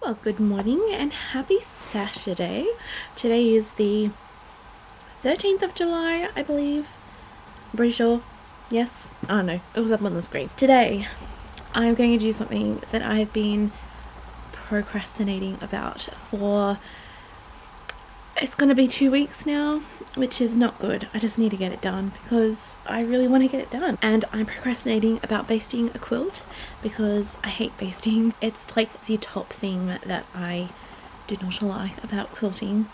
Well, good morning and happy Saturday. Today is the 13th of July, I believe. I'm pretty sure. Yes? Oh no, it was up on the screen. Today, I'm going to do something that I've been procrastinating about for... It's going to be 2 weeks now, which is not good. I just need to get it done because I really want to get it done. And I'm procrastinating about basting a quilt because I hate basting. It's like the top thing that I do not like about quilting.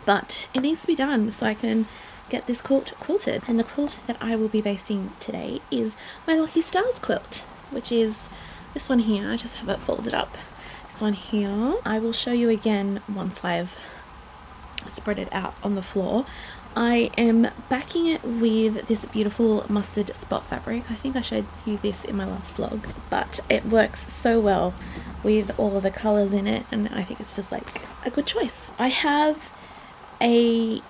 But it needs to be done so I can get this quilt quilted. And the quilt that I will be basting today is my Lucky Stars quilt, which is this one here. I just have it folded up. This one here. I will show you again once I've spread it out on the floor. I am backing it with this beautiful mustard spot fabric. I think I showed you this in my last vlog, but it works so well with all of the colors in it, and I think it's just like a good choice. I have a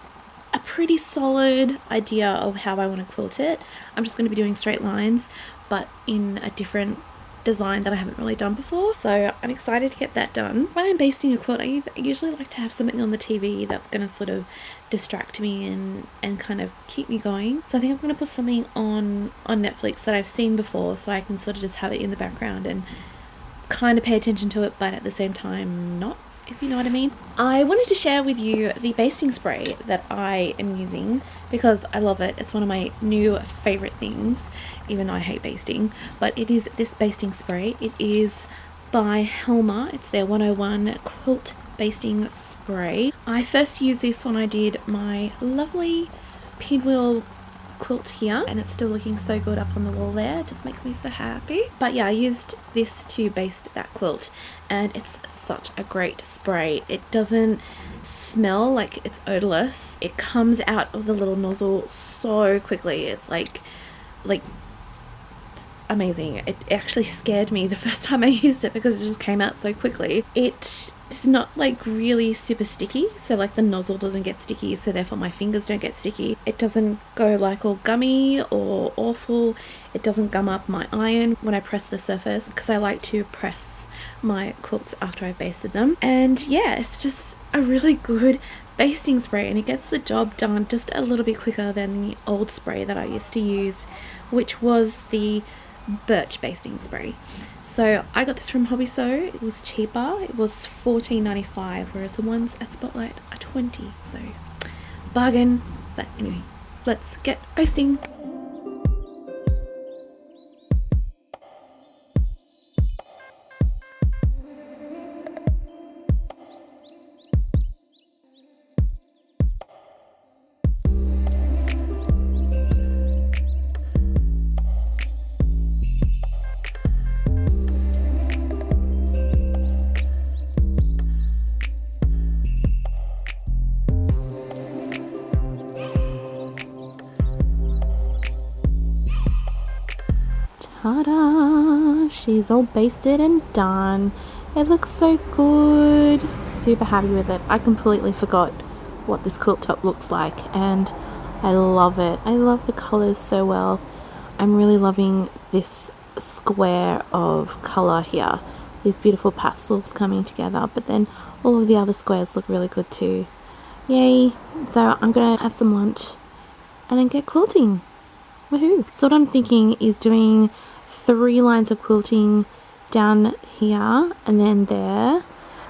pretty solid idea of how I want to quilt it. I'm just going to be doing straight lines, but in a different design that I haven't really done before, so I'm excited to get that done. When I'm basting a quilt, I usually like to have something on the TV that's going to sort of distract me and kind of keep me going. So I think I'm going to put something on Netflix that I've seen before, so I can sort of just have it in the background and kind of pay attention to it, but at the same time not, if you know what I mean. I wanted to share with you the basting spray that I am using because I love it. It's one of my new favorite things, even though I hate basting, but it is this basting spray. It is by Helma. It's their 101 quilt basting spray. I first used this when I did my lovely pinwheel quilt here, and it's still looking so good up on the wall there. It just makes me so happy. But yeah, I used this to baste that quilt, and it's such a great spray. It doesn't smell like it's odorless. It comes out of the little nozzle so quickly. It's like amazing. It actually scared me the first time I used it because it just came out so quickly. It's not like really super sticky, so like the nozzle doesn't get sticky, so therefore my fingers don't get sticky. It doesn't go like all gummy or awful. It doesn't gum up my iron when I press the surface, because I like to press my quilts after I've basted them. And yeah, it's just a really good basting spray, and it gets the job done just a little bit quicker than the old spray that I used to use, which was the birch basting spray. So I got this from Hobby Sew. It was cheaper. It was $14.95, whereas the ones at Spotlight are $20. So bargain. But anyway, let's get basting. Ta-da! She's all basted and done. It looks so good. Super happy with it. I completely forgot what this quilt top looks like, and I love it. I love the colors so well. I'm really loving this square of color here. These beautiful pastels coming together, but then all of the other squares look really good too. Yay! So I'm gonna have some lunch and then get quilting. Woohoo! So what I'm thinking is doing 3 lines of quilting down here and then there,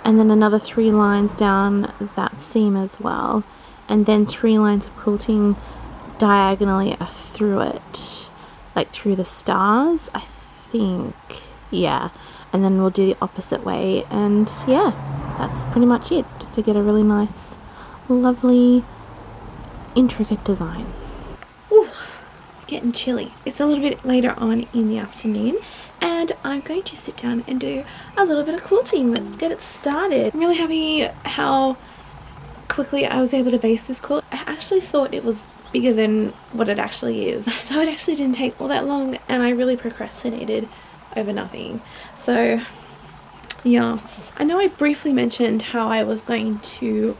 and then another 3 lines down that seam as well, and then 3 lines of quilting diagonally through it, like through the stars, I think. Yeah, and then we'll do the opposite way, and yeah, that's pretty much it, just to get a really nice, lovely, intricate design. Ooh. Getting chilly. It's a little bit later on in the afternoon, and I'm going to sit down and do a little bit of quilting. Let's get it started. I'm really happy how quickly I was able to base this quilt. I actually thought it was bigger than what it actually is, so it actually didn't take all that long, and I really procrastinated over nothing. So yes, I know I briefly mentioned how I was going to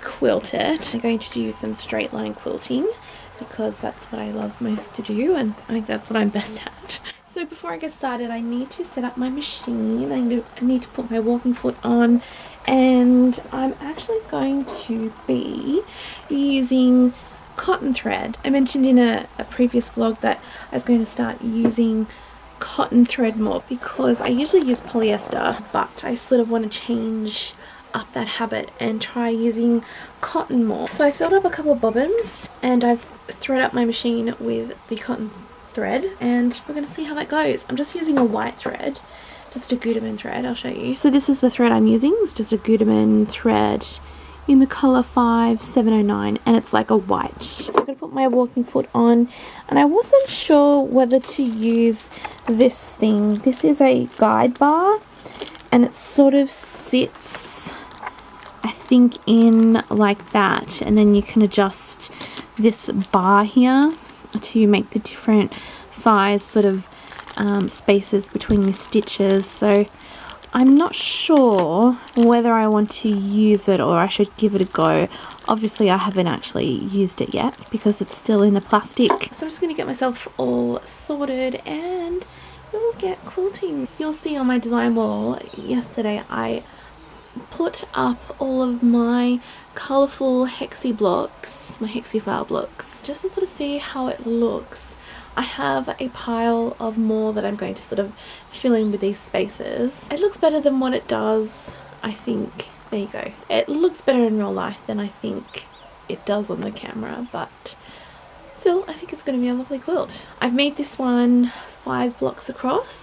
quilt it. I'm going to do some straight line quilting because that's what I love most to do, and I think that's what I'm best at. So So before I get started, I need to set up my machine. I need to put my walking foot on, and I'm actually going to be using cotton thread. I mentioned in a previous vlog that I was going to start using cotton thread more because I usually use polyester, but I sort of want to change up that habit and try using cotton more. So I filled up a couple of bobbins and I've thread up my machine with the cotton thread, and we're going to see how that goes. I'm just using a white thread, just a Gutermann thread. I'll show you. So this is the thread I'm using. It's just a Gutermann thread in the colour 5709, and it's like a white. So I'm going to put my walking foot on, and I wasn't sure whether to use this thing. This is a guide bar, and it sort of sits, I think, in like that, and then you can adjust this bar here to make the different size sort of spaces between the stitches. So I'm not sure whether I want to use it or I should give it a go. Obviously I haven't actually used it yet because it's still in the plastic. So I'm just going to get myself all sorted and we'll get quilting. You'll see on my design wall yesterday I put up all of my colourful hexie blocks, my hexie flower blocks, just to sort of see how it looks. I have a pile of more that I'm going to sort of fill in with these spaces. It looks better than what it does, I think. There you go. It looks better in real life than I think it does on the camera, but still I think it's going to be a lovely quilt. I've made this one 5 blocks across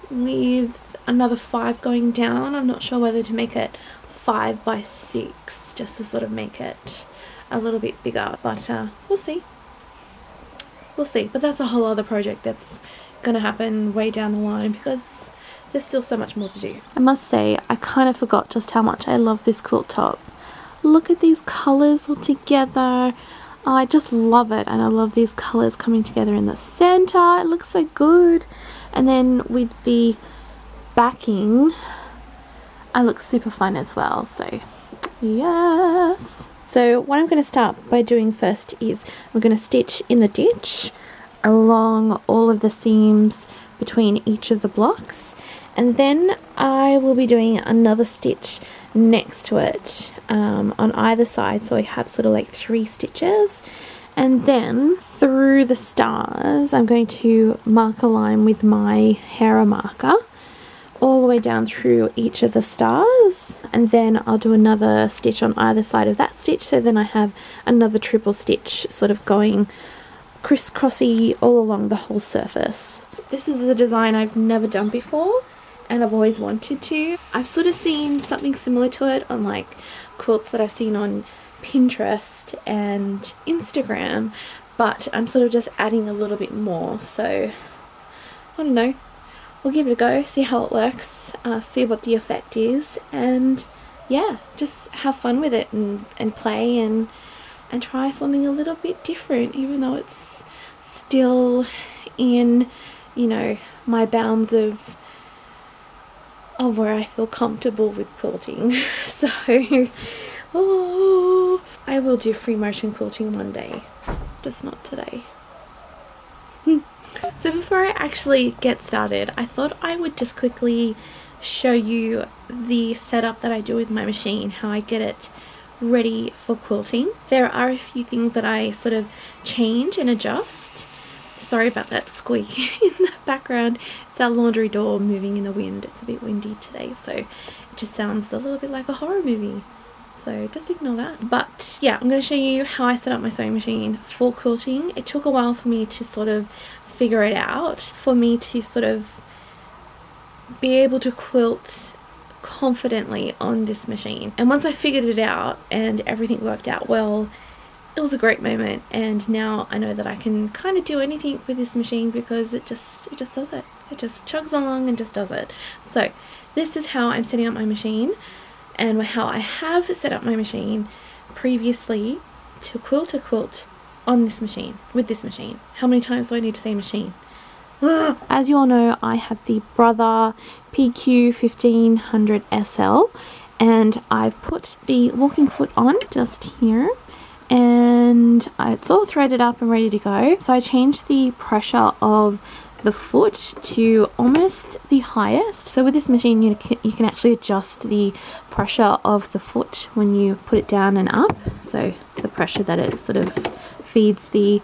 with another 5 going down. I'm not sure whether to make it 5 by 6 just to sort of make it a little bit bigger, but we'll see. We'll see. But that's a whole other project that's going to happen way down the line because there's still so much more to do. I must say, I kind of forgot just how much I love this quilt top. Look at these colours all together. Oh, I just love it, and I love these colours coming together in the centre. It looks so good. And then with the backing, I look super fun as well. So yes. So what I'm going to start by doing first is I'm going to stitch in the ditch along all of the seams between each of the blocks, and then I will be doing another stitch next to it on either side, so I have sort of like 3 stitches, and then through the stars I'm going to mark a line with my Hera marker all the way down through each of the stars, and then I'll do another stitch on either side of that stitch, so then I have another triple stitch sort of going crisscrossy all along the whole surface. This is a design I've never done before and I've always wanted to. I've sort of seen something similar to it on like quilts that I've seen on Pinterest and Instagram, but I'm sort of just adding a little bit more. So I don't know, we'll give it a go, see how it works, see what the effect is, and yeah, just have fun with it and play and try something a little bit different, even though it's still in, you know, my bounds of where I feel comfortable with quilting. So oh, I will do free motion quilting one day, just not today. So before I actually get started, I thought I would just quickly show you the setup that I do with my machine, how I get it ready for quilting. There are a few things that I sort of change and adjust. Sorry about that squeak in the background. It's our laundry door moving in the wind. It's a bit windy today, so it just sounds a little bit like a horror movie. So just ignore that. But yeah, I'm going to show you how I set up my sewing machine for quilting. It took a while for me to sort of figure it out, for me to sort of be able to quilt confidently on this machine. And once I figured it out and everything worked out well, it was a great moment, and now I know that I can kind of do anything with this machine because it just does it. It just chugs along and just does it. So this is how I'm setting up my machine and how I have set up my machine previously to quilt a quilt on this machine, with this machine. How many times do I need to say machine? As you all know, I have the Brother PQ 1500 SL, and I've put the walking foot on just here, and it's all threaded up and ready to go. So I changed the pressure of the foot to almost the highest. So with this machine you can actually adjust the pressure of the foot when you put it down and up, so the pressure that it sort of feeds the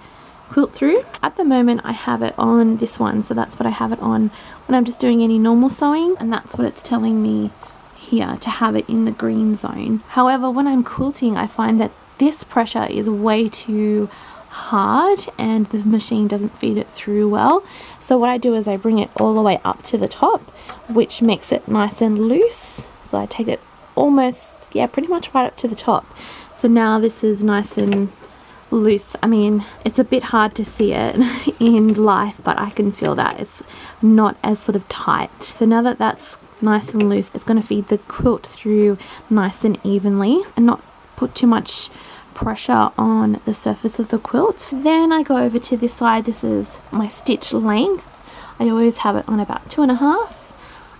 quilt through. At the moment I have it on this one, so that's what I have it on when I'm just doing any normal sewing, and that's what it's telling me here, to have it in the green zone. However, when I'm quilting I find that this pressure is way too hard and the machine doesn't feed it through well. So what I do is I bring it all the way up to the top, which makes it nice and loose. So I take it almost, yeah, pretty much right up to the top. So now this is nice and loose. I mean, it's a bit hard to see it in life, but I can feel that it's not as sort of tight. So now that that's nice and loose, it's going to feed the quilt through nice and evenly and not put too much pressure on the surface of the quilt. Then I go over to this side. This is my stitch length. I always have it on about 2.5.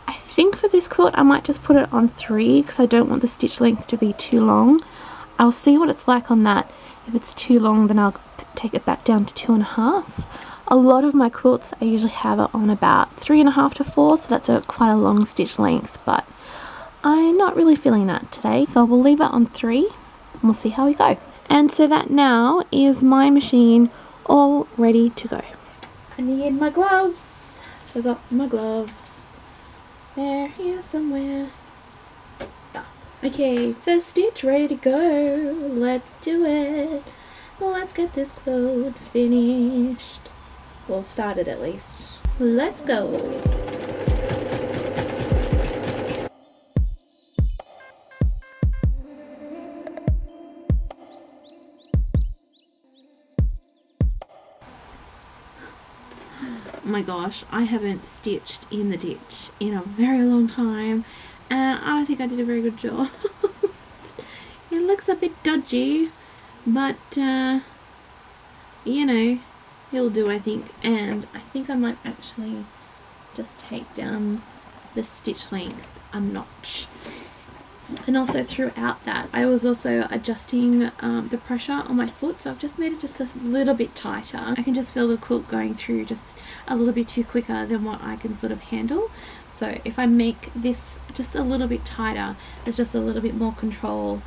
I think for this quilt I might just put it on 3 because I don't want the stitch length to be too long. I'll see what it's like on that. If it's too long, then I'll take it back down to 2.5. A lot of my quilts I usually have it on about 3.5 to 4, so that's quite a long stitch length, but I'm not really feeling that today, so we'll leave it on 3 and we'll see how we go. And so that now is my machine all ready to go. I need my gloves. Forgot my gloves. They're here somewhere. Okay, first stitch ready to go. Let's do it. Let's get this quilt finished. Well, started at least. Let's go. Oh my gosh, I haven't stitched in the ditch in a very long time, and I don't think I did a very good job. It looks a bit dodgy, but you know, it'll do, I think. And I think I might actually just take down the stitch length a notch. And also throughout that I was also adjusting the pressure on my foot, so I've just made it just a little bit tighter. I can just feel the quilt going through just a little bit too quicker than what I can sort of handle. So if I make this just a little bit tighter, there's just a little bit more control.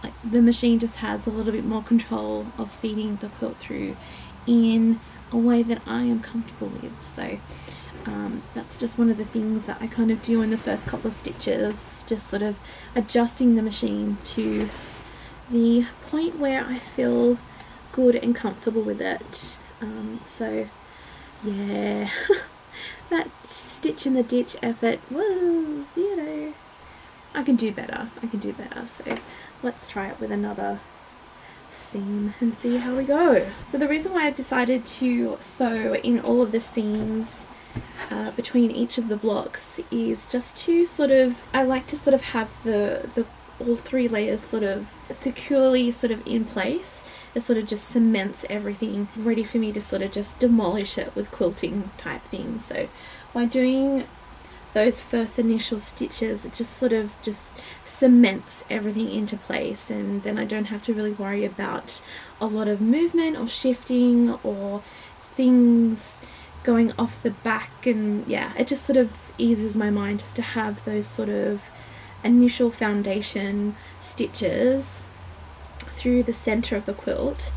Like the machine just has a little bit more control of feeding the quilt through in a way that I am comfortable with. So that's just one of the things that I kind of do in the first couple of stitches, just sort of adjusting the machine to the point where I feel good and comfortable with it. So yeah, that stitch in the ditch effort was, you know, I can do better. So let's try it with another seam and see how we go. So the reason why I've decided to sew in all of the seams between each of the blocks is just to sort of, I like to sort of have the all 3 layers sort of securely sort of in place. It sort of just cements everything ready for me to sort of just demolish it with quilting type things. So by doing those first initial stitches, it just sort of just cements everything into place, and then I don't have to really worry about a lot of movement or shifting or things going off the back. And yeah, it just sort of eases my mind just to have those sort of initial foundation stitches through the center of the quilt,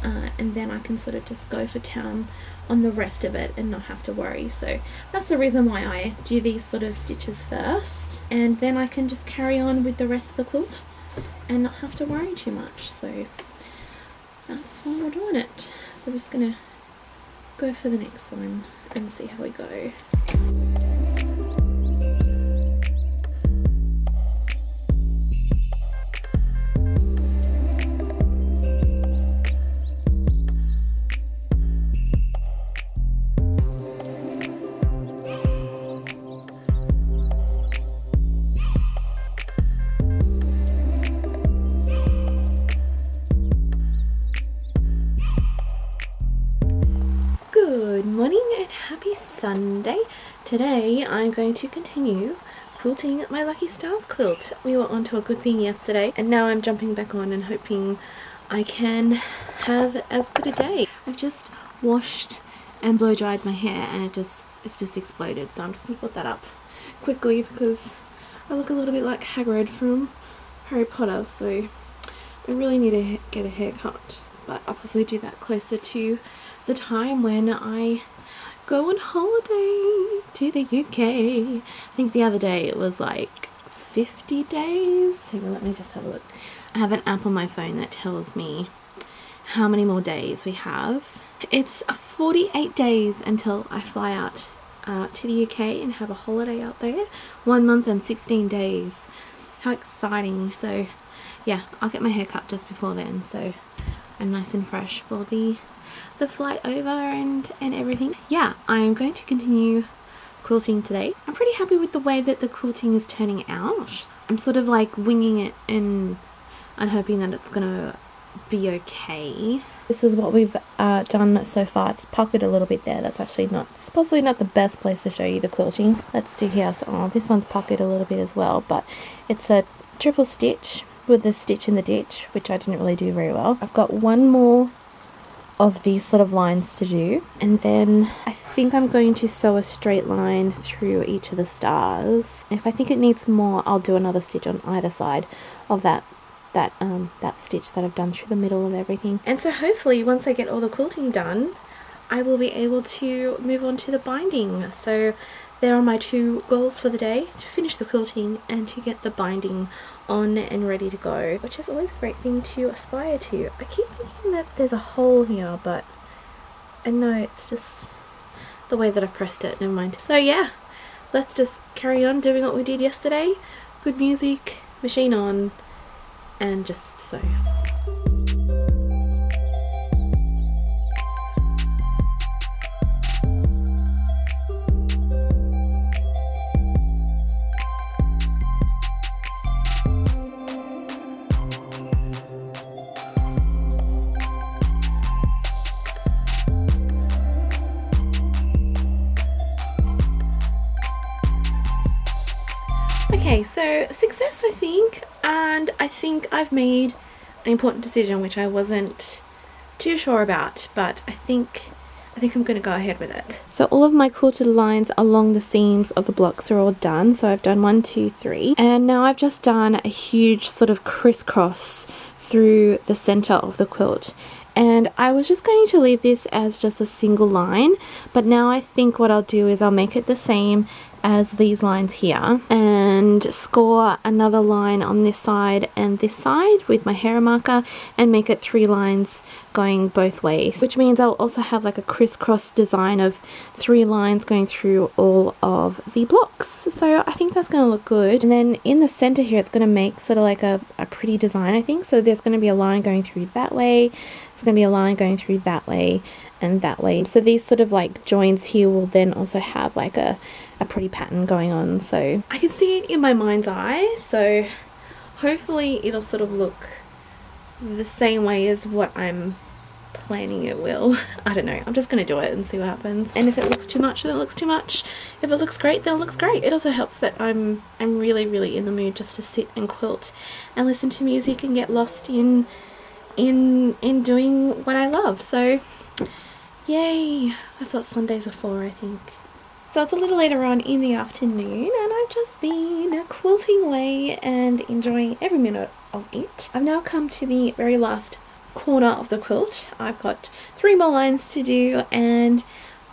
and then I can sort of just go for town on the rest of it and not have to worry. So that's the reason why I do these sort of stitches first, and then I can just carry on with the rest of the quilt and not have to worry too much. So that's why we're doing it. So we're just gonna go for the next one and see how we go. Good morning and happy Sunday. Today I'm going to continue quilting my Lucky Stars quilt. We were on to a good thing yesterday, and now I'm jumping back on and hoping I can have as good a day. I've just washed and blow dried my hair, and it's just exploded. So I'm just gonna put that up quickly because I look a little bit like Hagrid from Harry Potter, so I really need to get a haircut, but I'll possibly do that closer to the time when I go on holiday to the UK. I think the other day it was like 50 days. Hang on, let me just have a look. I have an app on my phone that tells me how many more days we have. It's 48 days until I fly out to the UK and have a holiday out there. 1 month and 16 days. How exciting. So yeah, I'll get my hair cut just before then, so I'm nice and fresh for the flight over and everything. Yeah, I'm going to continue quilting today. I'm pretty happy with the way that the quilting is turning out. I'm sort of like winging it, and I'm hoping that it's gonna be okay. This is what we've done so far. It's puckered a little bit there. That's actually not, it's possibly not the best place to show you the quilting. Let's do here. So, oh, this one's puckered a little bit as well, but it's a triple stitch with a stitch in the ditch, which I didn't really do very well. I've got one more of these sort of lines to do, and then I think I'm going to sew a straight line through each of the stars. If I think it needs more, I'll do another stitch on either side of that stitch that I've done through the middle of everything. And so hopefully once I get all the quilting done, I will be able to move on to the binding. So there are my two goals for the day: to finish the quilting and to get the binding on and ready to go, which is always a great thing to aspire to. I keep thinking that there's a hole here, but I know it's just the way that I pressed it. Never mind. So yeah, let's just carry on doing what we did yesterday. Good music, machine on, and just sew. Okay, so success, I think, and I think I've made an important decision which I wasn't too sure about, but I think I'm going to go ahead with it. So all of my quilted lines along the seams of the blocks are all done. So I've done 1, 2, 3, and now I've just done a huge sort of crisscross through the center of the quilt. And I was just going to leave this as just a single line, but now I think what I'll do is I'll make it the same as these lines here and score another line on this side and this side with my hair marker and make it 3 lines going both ways, which means I'll also have like a crisscross design of 3 lines going through all of the blocks. So I think that's going to look good. And then in the center here, it's going to make sort of like a pretty design, I think. So there's going to be a line going through that way, there's going to be a line going through that way and that way. So these sort of like joins here will then also have like a pretty pattern going on. So I can see it in my mind's eye, so hopefully it'll sort of look the same way as what I'm planning it will. I don't know, I'm just gonna do it and see what happens, and if it looks too much then it looks too much. If it looks great then it looks great. It also helps that I'm really in the mood just to sit and quilt and listen to music and get lost in doing what I love. So yay, that's what Sundays are for, I think. So it's a little later on in the afternoon and I've just been quilting away and enjoying every minute of it. I've now come to the very last corner of the quilt. I've got 3 more lines to do and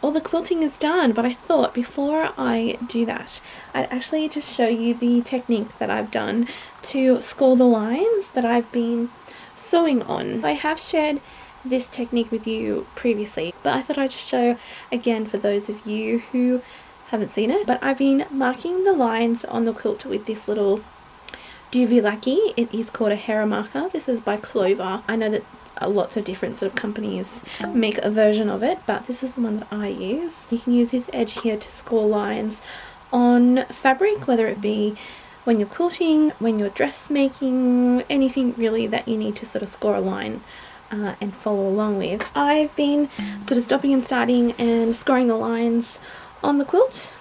all the quilting is done, but I thought before I do that I'd actually just show you the technique that I've done to score the lines that I've been sewing on. I have shared this technique with you previously, but I thought I'd just show again for those of you who haven't seen it. But I've been marking the lines on the quilt with this little Duvet Lucky. It is called a hair marker. This is by Clover. I know that lots of different sort of companies make a version of it, but this is the one that I use. You can use this edge here to score lines on fabric, whether it be when you're quilting, when you're dressmaking, anything really that you need to sort of score a line and follow along with. I've been sort of stopping and starting and scoring the lines on the quilt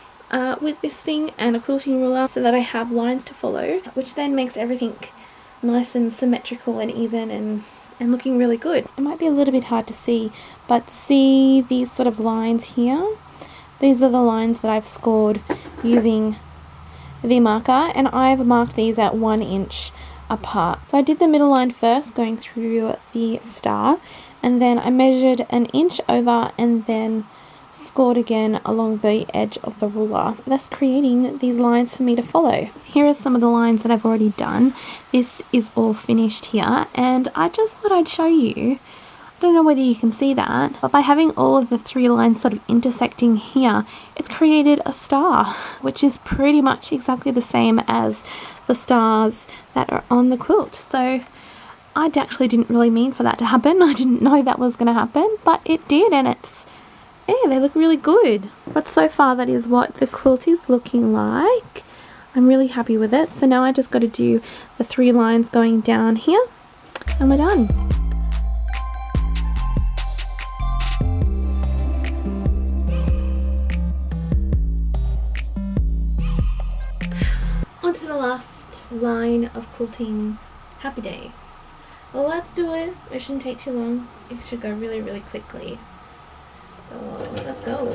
with this thing and a quilting ruler so that I have lines to follow, which then makes everything nice and symmetrical and even and looking really good. It might be a little bit hard to see, but see these sort of lines here? These are the lines that I've scored using the marker, and I've marked these at 1 inch apart. So I did the middle line first, going through the star, and then I measured 1 inch over and then scored again along the edge of the ruler, thus creating these lines for me to follow. Here are some of the lines that I've already done. This is all finished here, and I just thought I'd show you. I don't know whether you can see that, but by having all of the 3 lines sort of intersecting here, it's created a star, which is pretty much exactly the same as the stars that are on the quilt. So I actually didn't really mean for that to happen. I didn't know that was going to happen, but it did, and yeah, they look really good. But so far that is what the quilt is looking like. I'm really happy with it. So now I just got to do the 3 lines going down here, and we're done. On to the last line of quilting Happy Day. Well, let's do it. It shouldn't take too long. It should go really, really quickly. So let's go.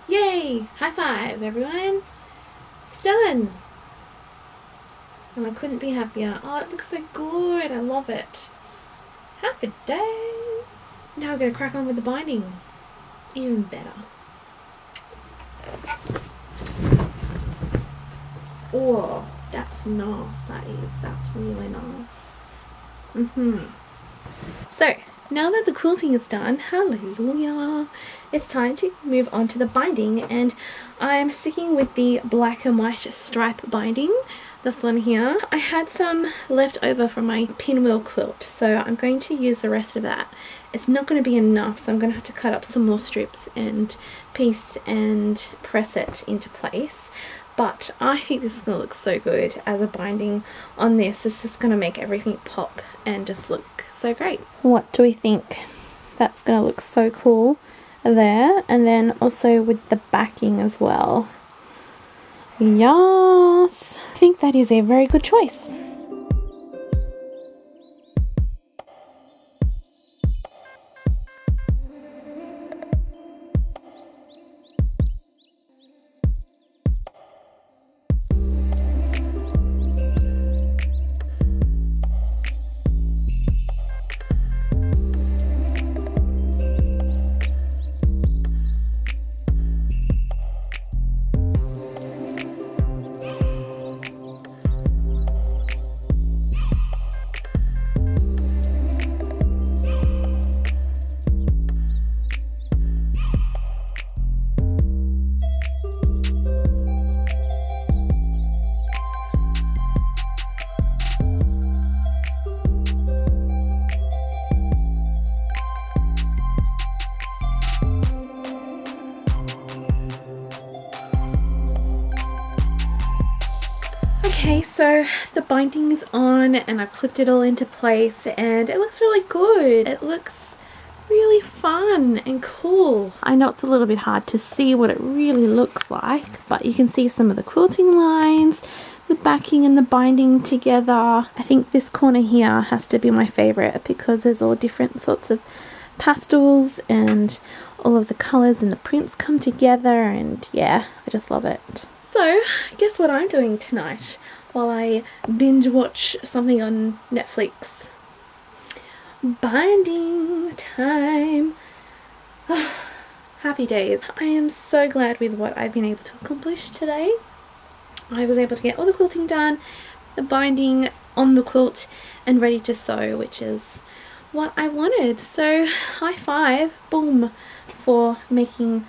Yay! High five, everyone! It's done! And I couldn't be happier. Oh, it looks so good. I love it. Happy day! Now I'm going to crack on with the binding. Even better. Oh, that's nice. That's really nice. So, now that the quilting is done, hallelujah, it's time to move on to the binding, and I'm sticking with the black and white stripe binding. This one here. I had some left over from my pinwheel quilt, so I'm going to use the rest of that. It's not going to be enough, so I'm going to have to cut up some more strips and piece and press it into place. But I think this is going to look so good as a binding on this. It's just going to make everything pop and just look so great. What do we think? That's going to look so cool there, and then also with the backing as well. Yes, I think that is a very good choice. Okay, so the binding is on and I've clipped it all into place and it looks really good. It looks really fun and cool. I know it's a little bit hard to see what it really looks like, but you can see some of the quilting lines, the backing and the binding together. I think this corner here has to be my favorite because there's all different sorts of pastels and all of the colors and the prints come together, and yeah, I just love it. So, guess what I'm doing tonight while I binge watch something on Netflix? Binding time! Happy days. I am so glad with what I've been able to accomplish today. I was able to get all the quilting done, the binding on the quilt, and ready to sew, which is what I wanted. So, high five, boom, for making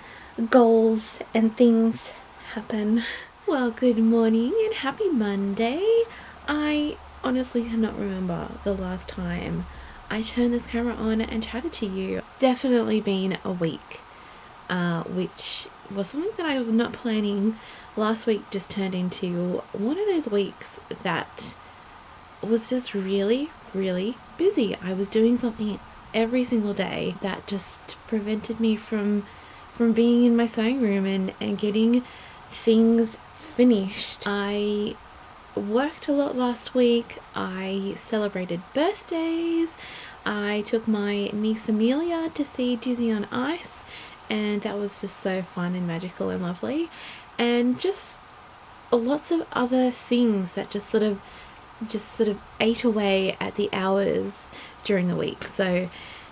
goals and things happen. Well, good morning and happy Monday. I honestly cannot remember the last time I turned this camera on and chatted to you. It's definitely been a week, which was something that I was not planning. Last week just turned into one of those weeks that was just really, really busy. I was doing something every single day that just prevented me from being in my sewing room and getting things finished. I worked a lot last week. I celebrated birthdays. I took my niece Amelia to see Disney on Ice, and that was just so fun and magical and lovely. And just lots of other things that just sort of ate away at the hours during the week. So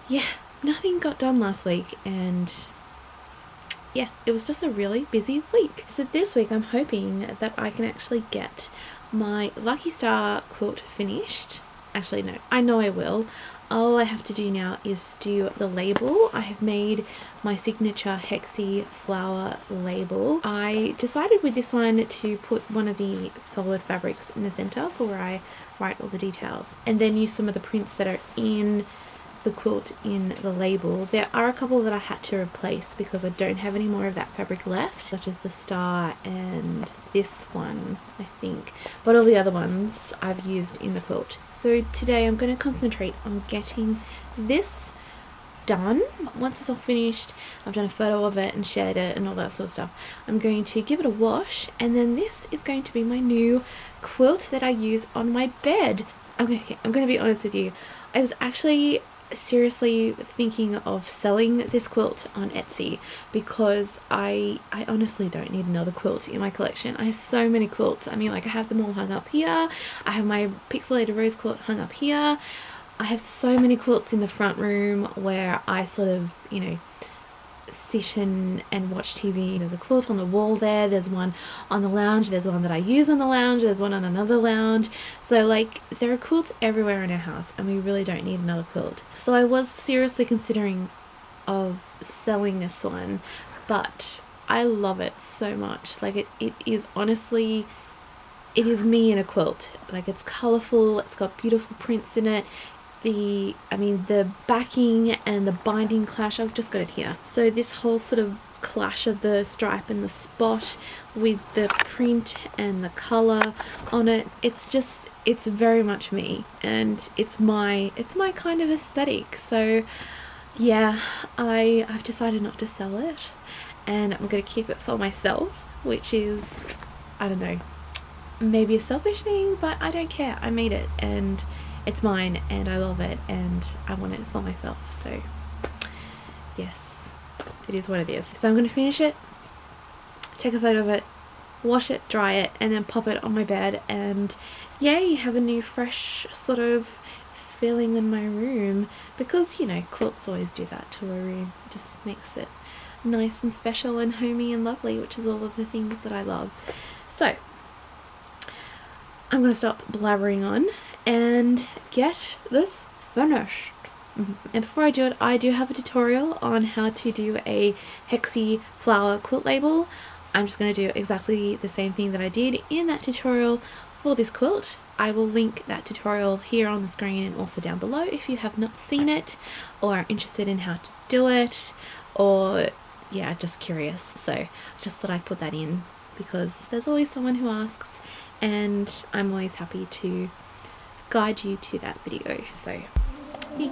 yeah, nothing got done last week, and yeah, it was just a really busy week. So this week I'm hoping that I can actually get my Lucky Star quilt finished. Actually no, I know I will. All I have to do now is do the label. I have made my signature hexy flower label. I decided with this one to put one of the solid fabrics in the center for where I write all the details, and then use some of the prints that are in the quilt in the label. There are a couple that I had to replace because I don't have any more of that fabric left, such as the star and this one, I think, but all the other ones I've used in the quilt. So today I'm going to concentrate on getting this done. Once it's all finished, I've done a photo of it and shared it and all that sort of stuff, I'm going to give it a wash, and then this is going to be my new quilt that I use on my bed. Okay, I'm going to be honest with you. I was actually seriously thinking of selling this quilt on Etsy because I honestly don't need another quilt in my collection. I have so many quilts. I mean, like, I have them all hung up here. I have my pixelated rose quilt hung up here. I have so many quilts in the front room where I sort of, you know, sit and watch TV. There's a quilt on the wall there, there's one on the lounge, there's one that I use on the lounge, there's one on another lounge. So like, there are quilts everywhere in our house and we really don't need another quilt. So I was seriously considering of selling this one, but I love it so much. Like, it is honestly, it is me in a quilt. Like, it's colourful, it's got beautiful prints in it. The backing and the binding clash, I've just got it here. So this whole sort of clash of the stripe and the spot with the print and the colour on it, it's very much me, and it's my kind of aesthetic. So yeah, I've decided not to sell it, and I'm going to keep it for myself, which is, I don't know, maybe a selfish thing, but I don't care. I made it and it's mine and I love it and I want it for myself. So yes, it is what it is. So I'm going to finish it, take a photo of it, wash it, dry it, and then pop it on my bed, and yay, have a new fresh sort of feeling in my room, because, you know, quilts always do that to a room. It just makes it nice and special and homey and lovely, which is all of the things that I love. So I'm going to stop blabbering on and get this finished. And before I do it, I do have a tutorial on how to do a hexy flower quilt label. I'm just going to do exactly the same thing that I did in that tutorial for this quilt. I will link that tutorial here on the screen and also down below if you have not seen it or are interested in how to do it, or yeah, just curious. So just thought I'd put that in because there's always someone who asks, and I'm always happy to guide you to that video. So yeah.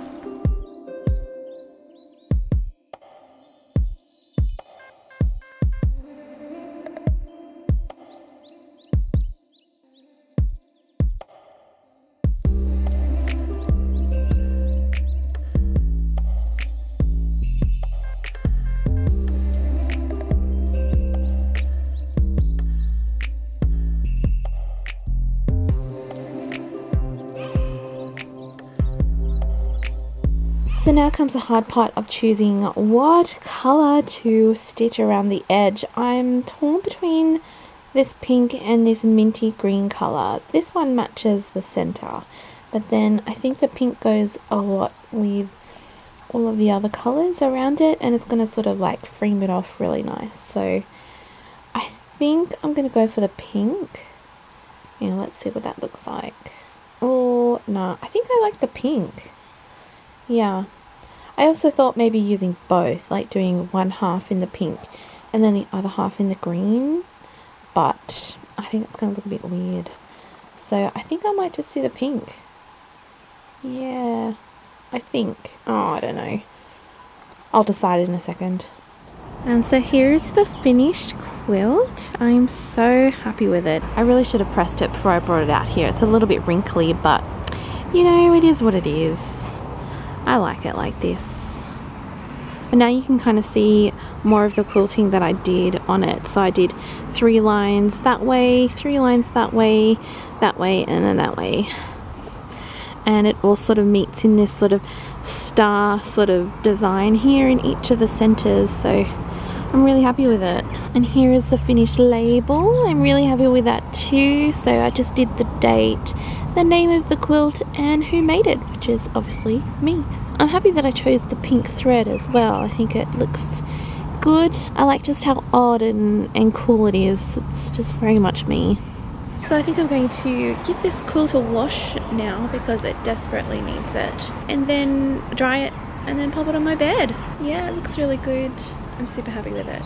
So now comes the hard part of choosing what colour to stitch around the edge. I'm torn between this pink and this minty green colour. This one matches the centre, but then I think the pink goes a lot with all of the other colours around it, and it's going to sort of like frame it off really nice. So I think I'm going to go for the pink. Yeah, let's see what that looks like. Oh, no, I think I like the pink. Yeah, I also thought maybe using both, like doing one half in the pink and then the other half in the green, but I think it's going to look a bit weird. So I think I might just do the pink. Yeah, I think. Oh, I don't know. I'll decide in a second. And so here's the finished quilt. I'm so happy with it. I really should have pressed it before I brought it out here. It's a little bit wrinkly, but you know, it is what it is. I like it like this. But now you can kind of see more of the quilting that I did on it. So I did 3 lines that way, 3 lines that way, and then that way. And it all sort of meets in this sort of star sort of design here in each of the centers. So I'm really happy with it. And here is the finished label. I'm really happy with that too. So I just did the date, the name of the quilt, and who made it, which is obviously me. I'm happy that I chose the pink thread as well. I think it looks good. I like just how odd and cool it is. It's just very much me. So I think I'm going to give this quilt a wash now because it desperately needs it. And then dry it and then pop it on my bed. Yeah, it looks really good. I'm super happy with it.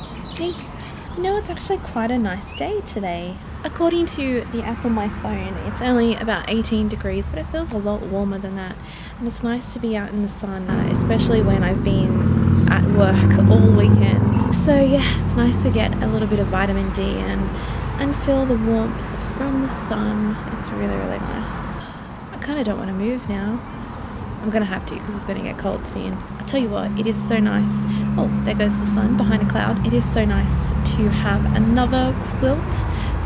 You know, it's actually quite a nice day today. According to the app on my phone, it's only about 18 degrees, but it feels a lot warmer than that. And it's nice to be out in the sun, especially when I've been at work all weekend. So yeah, it's nice to get a little bit of vitamin D and feel the warmth from the sun. It's really, really nice. I kind of don't want to move now. I'm going to have to because it's going to get cold soon. I'll tell you what, it is so nice. Oh, there goes the sun behind a cloud. It is so nice to have another quilt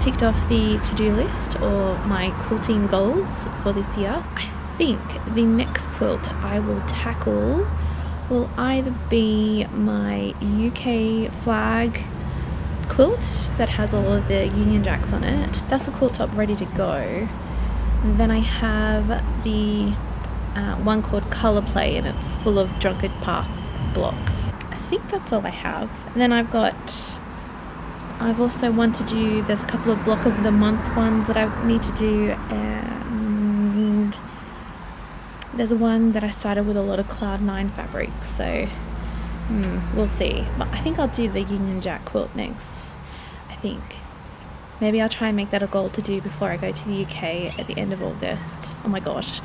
ticked off the to-do list or my quilting goals for this year. I think the next quilt I will tackle will either be my UK flag quilt that has all of the Union Jacks on it. That's the quilt top ready to go. And then I have the one called Colour Play, and it's full of Drunkard Path blocks. I think that's all I have. And then I've also want to do, there's a couple of block of the month ones that I need to do, and there's one that I started with a lot of Cloud 9 fabrics, so we'll see. But I think I'll do the Union Jack quilt next. I think maybe I'll try and make that a goal to do before I go to the UK at the end of August. Oh my gosh,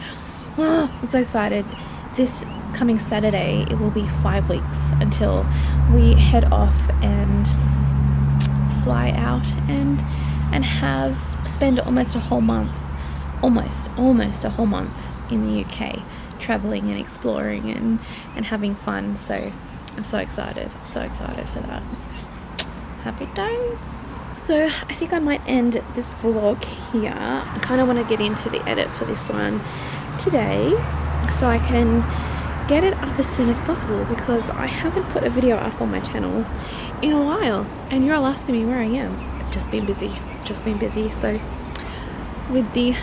I'm so excited. This coming Saturday it will be 5 weeks until we head off and fly out and spend almost a whole month, almost a whole month in the UK, traveling and exploring and having fun. So I'm so excited for that. Happy days. So I think I might end this vlog here. I kind of want to get into the edit for this one today so I can get it up as soon as possible, because I haven't put a video up on my channel in a while and you're all asking me where I am. I've just been busy. So with the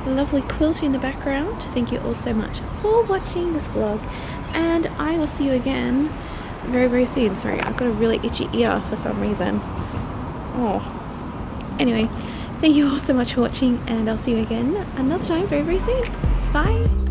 lovely quilt in the background, thank you all so much for watching this vlog, and I will see you again very, very soon. Sorry, I've got a really itchy ear for some reason. Anyway, thank you all so much for watching, and I'll see you again another time very, very soon. Bye.